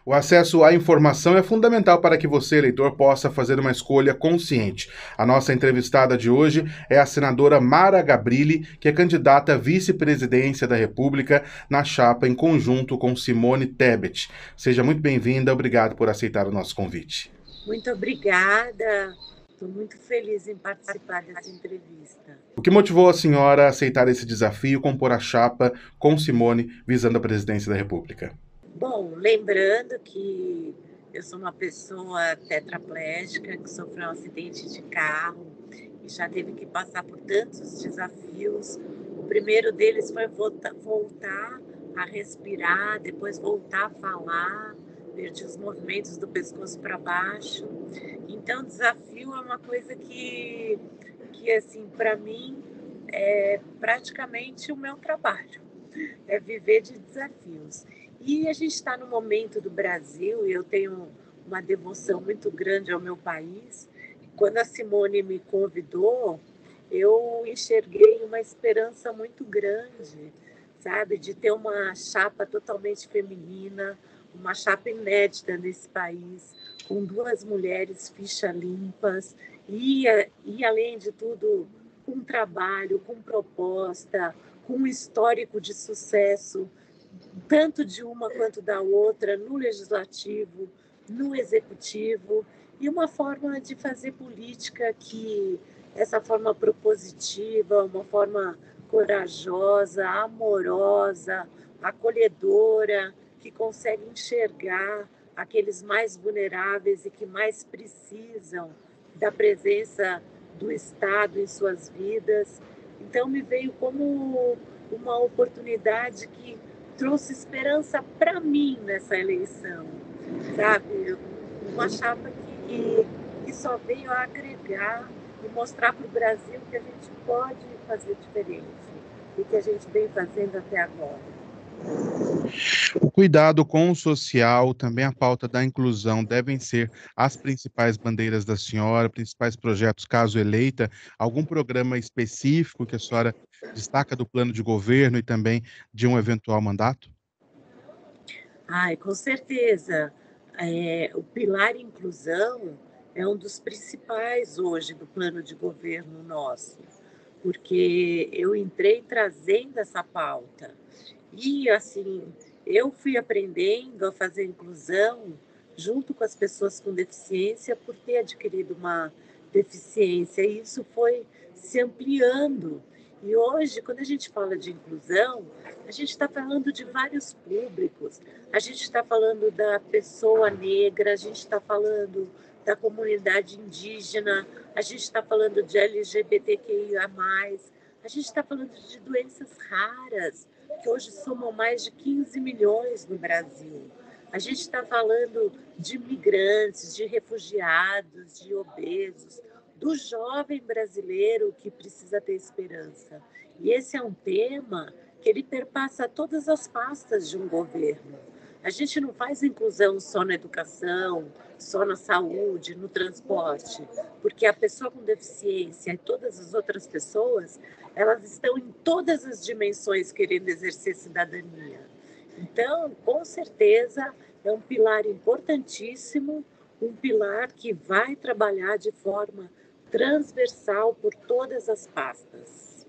O acesso à informação é fundamental para que você, eleitor, possa fazer uma escolha consciente. A nossa entrevistada de hoje é a senadora Mara Gabrilli, que é candidata à vice-presidência da República na chapa em conjunto com Simone Tebet. Seja muito bem-vinda, obrigado por aceitar o nosso convite. Muito obrigada. Estou muito feliz em participar dessa entrevista. O que motivou a senhora a aceitar esse desafio, compor a chapa com Simone visando a presidência da República? Bom, lembrando que eu sou uma pessoa tetraplégica que sofreu um acidente de carro e já teve que passar por tantos desafios. O primeiro deles foi voltar a respirar, depois voltar a falar, perdi os movimentos do pescoço para baixo. Então, desafio é uma coisa que assim, para mim, é praticamente o meu trabalho, é viver de desafios. E a gente está no momento do Brasil, e eu tenho uma devoção muito grande ao meu país. Quando a Simone me convidou, eu enxerguei uma esperança muito grande, sabe, de ter uma chapa totalmente feminina, uma chapa inédita nesse país, com duas mulheres ficha limpas e além de tudo, com trabalho, com proposta, com um histórico de sucesso, tanto de uma quanto da outra, no legislativo, no executivo, e uma forma de fazer política que, essa forma propositiva, uma forma corajosa, amorosa, acolhedora, que consegue enxergar aqueles mais vulneráveis e que mais precisam da presença do Estado em suas vidas. Então, me veio como uma oportunidade que trouxe esperança para mim nessa eleição, sabe? Uma chapa que só veio a agregar e mostrar para o Brasil que a gente pode fazer diferente e que a gente vem fazendo até agora. O cuidado com o social, também a pauta da inclusão devem ser as principais bandeiras da senhora, principais projetos, caso eleita. Algum programa específico que a senhora destaca do plano de governo e também de um eventual mandato? Ai, com certeza. O pilar inclusão é um dos principais hoje do plano de governo nosso, porque eu entrei trazendo essa pauta. E, assim, eu fui aprendendo a fazer inclusão junto com as pessoas com deficiência por ter adquirido uma deficiência, e isso foi se ampliando. E hoje, quando a gente fala de inclusão, a gente está falando de vários públicos, a gente está falando da pessoa negra, a gente está falando da comunidade indígena, a gente está falando de LGBTQIA+, a gente está falando de doenças raras, que hoje somam mais de 15 milhões no Brasil. A gente está falando de migrantes, de refugiados, de obesos, do jovem brasileiro que precisa ter esperança. E esse é um tema que ele perpassa todas as pastas de um governo. A gente não faz inclusão só na educação, só na saúde, no transporte, porque a pessoa com deficiência e todas as outras pessoas, elas estão em todas as dimensões querendo exercer cidadania. Então, com certeza, é um pilar importantíssimo, um pilar que vai trabalhar de forma transversal por todas as pastas.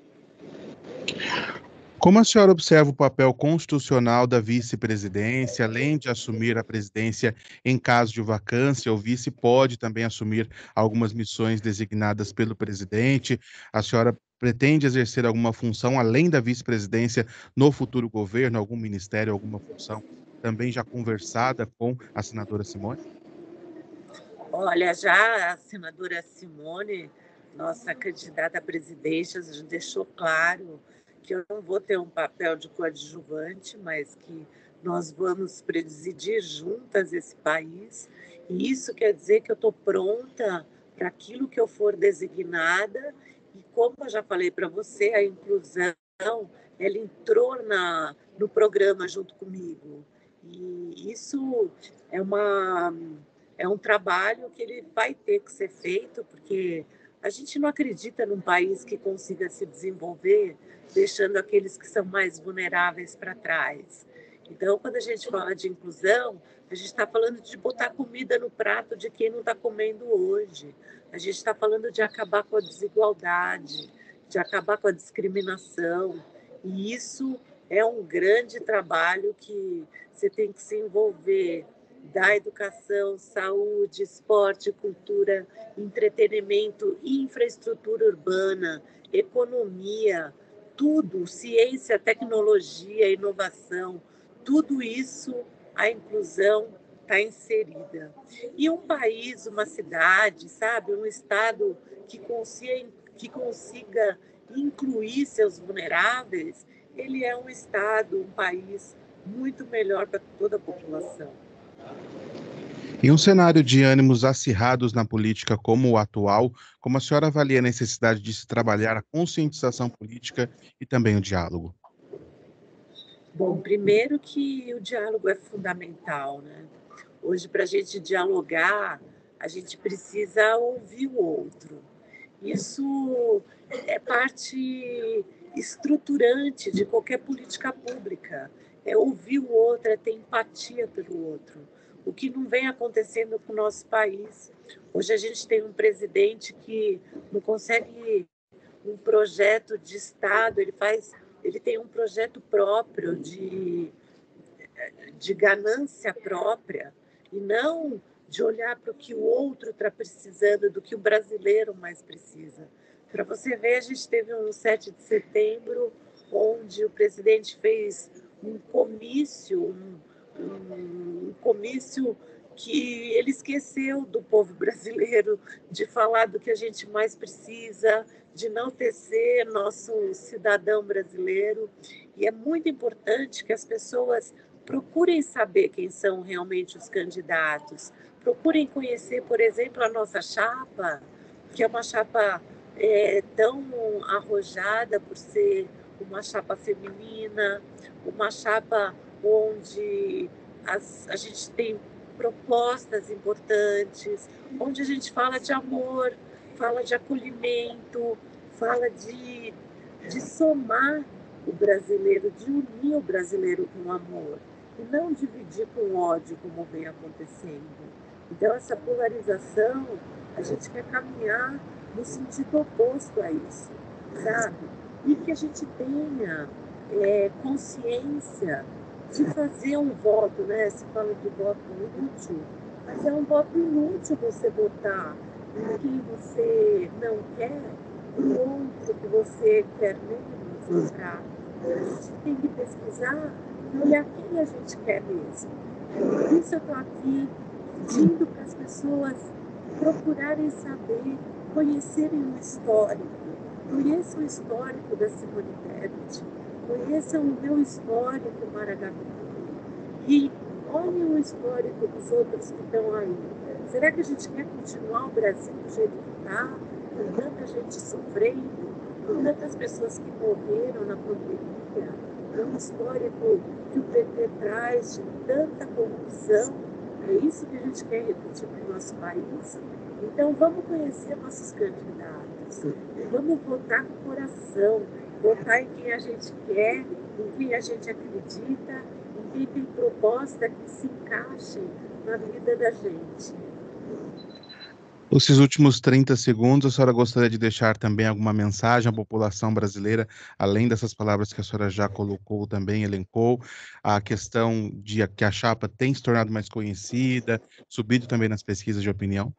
Como a senhora observa o papel constitucional da vice-presidência, além de assumir a presidência em caso de vacância, o vice pode também assumir algumas missões designadas pelo presidente. A senhora pretende exercer alguma função além da vice-presidência no futuro governo, algum ministério, alguma função também já conversada com a senadora Simone? Olha, já a senadora Simone, nossa candidata à presidência, já deixou claro que eu não vou ter um papel de coadjuvante, mas que nós vamos presidir juntas esse país. E isso quer dizer que eu estou pronta para aquilo que eu for designada. E como eu já falei para você, a inclusão, ela entrou no programa junto comigo. E isso é uma é um trabalho que ele vai ter que ser feito, porque a gente não acredita num país que consiga se desenvolver deixando aqueles que são mais vulneráveis para trás. Então, quando a gente fala de inclusão, a gente está falando de botar comida no prato de quem não está comendo hoje. A gente está falando de acabar com a desigualdade, de acabar com a discriminação. E isso é um grande trabalho que você tem que se envolver da educação, saúde, esporte, cultura, entretenimento, infraestrutura urbana, economia, tudo, ciência, tecnologia, inovação, tudo isso, a inclusão está inserida. E um país, uma cidade, sabe, um estado que consiga incluir seus vulneráveis, ele é um estado, um país muito melhor para toda a população. Em um cenário de ânimos acirrados na política como o atual, como a senhora avalia a necessidade de se trabalhar a conscientização política e também o diálogo? Bom, primeiro que o diálogo é fundamental, né? Hoje, para a gente dialogar, a gente precisa ouvir o outro. Isso é parte estruturante de qualquer política pública. É ouvir o outro, é ter empatia pelo outro. O que não vem acontecendo com o nosso país. Hoje a gente tem um presidente que não consegue um projeto de Estado, ele tem um projeto próprio de ganância própria e não de olhar para o que o outro está precisando, do que o brasileiro mais precisa. Para você ver, a gente teve um 7 de setembro, onde o presidente fez um comício, um comício que ele esqueceu do povo brasileiro, de falar do que a gente mais precisa, de enaltecer nosso cidadão brasileiro. E é muito importante que as pessoas procurem saber quem são realmente os candidatos, procurem conhecer, por exemplo, a nossa chapa, que é uma chapa tão arrojada por ser uma chapa feminina, uma chapa onde a gente tem propostas importantes, onde a gente fala de amor, fala de acolhimento, fala de somar o brasileiro, de unir o brasileiro com amor e não dividir com ódio, como vem acontecendo. Então, essa polarização, a gente quer caminhar no sentido oposto a isso, sabe? E que a gente tenha consciência de fazer um voto, né? Se fala de voto inútil, mas é um voto inútil você votar em quem você não quer, em outro que você quer menos votar. A gente tem que pesquisar e olhar quem a gente quer mesmo. Por isso eu estou aqui pedindo para as pessoas procurarem saber, conhecerem o histórico. Conheçam o histórico da Simone Tebet, conheçam o meu histórico, Mara Gabrilli, e olhem o histórico dos outros que estão aí. Será que a gente quer continuar o Brasil do jeito que está, com tanta gente sofrendo, com tantas pessoas que morreram na pandemia, um histórico que o PT traz de tanta corrupção? É isso que a gente quer repetir para o nosso país? Então, vamos conhecer nossos candidatos, vamos votar com o coração, votar em quem a gente quer, em quem a gente acredita, em quem tem proposta que se encaixe na vida da gente. Esses últimos 30 segundos, a senhora gostaria de deixar também alguma mensagem à população brasileira, além dessas palavras que a senhora já colocou também, elencou, a questão de que a chapa tem se tornado mais conhecida, subido também nas pesquisas de opinião?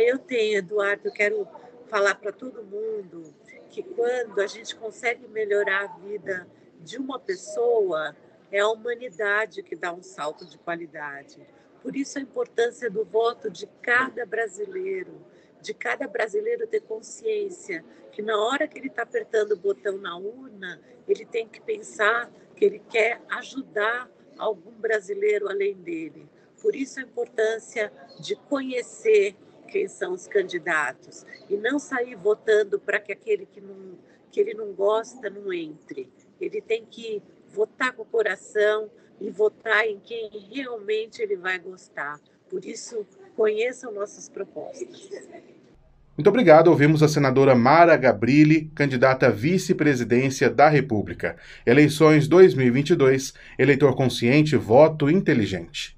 Eu tenho, Eduardo, eu quero falar para todo mundo que quando a gente consegue melhorar a vida de uma pessoa, é a humanidade que dá um salto de qualidade. Por isso a importância do voto de cada brasileiro ter consciência que na hora que ele está apertando o botão na urna, ele tem que pensar que ele quer ajudar algum brasileiro além dele. Por isso a importância de conhecer quem são os candidatos e não sair votando para que aquele que ele não gosta não entre. Ele tem que votar com o coração e votar em quem realmente ele vai gostar. Por isso, conheçam nossas propostas. Muito obrigado. Ouvimos a senadora Mara Gabrilli, candidata à vice-presidência da República. Eleições 2022, eleitor consciente, voto inteligente.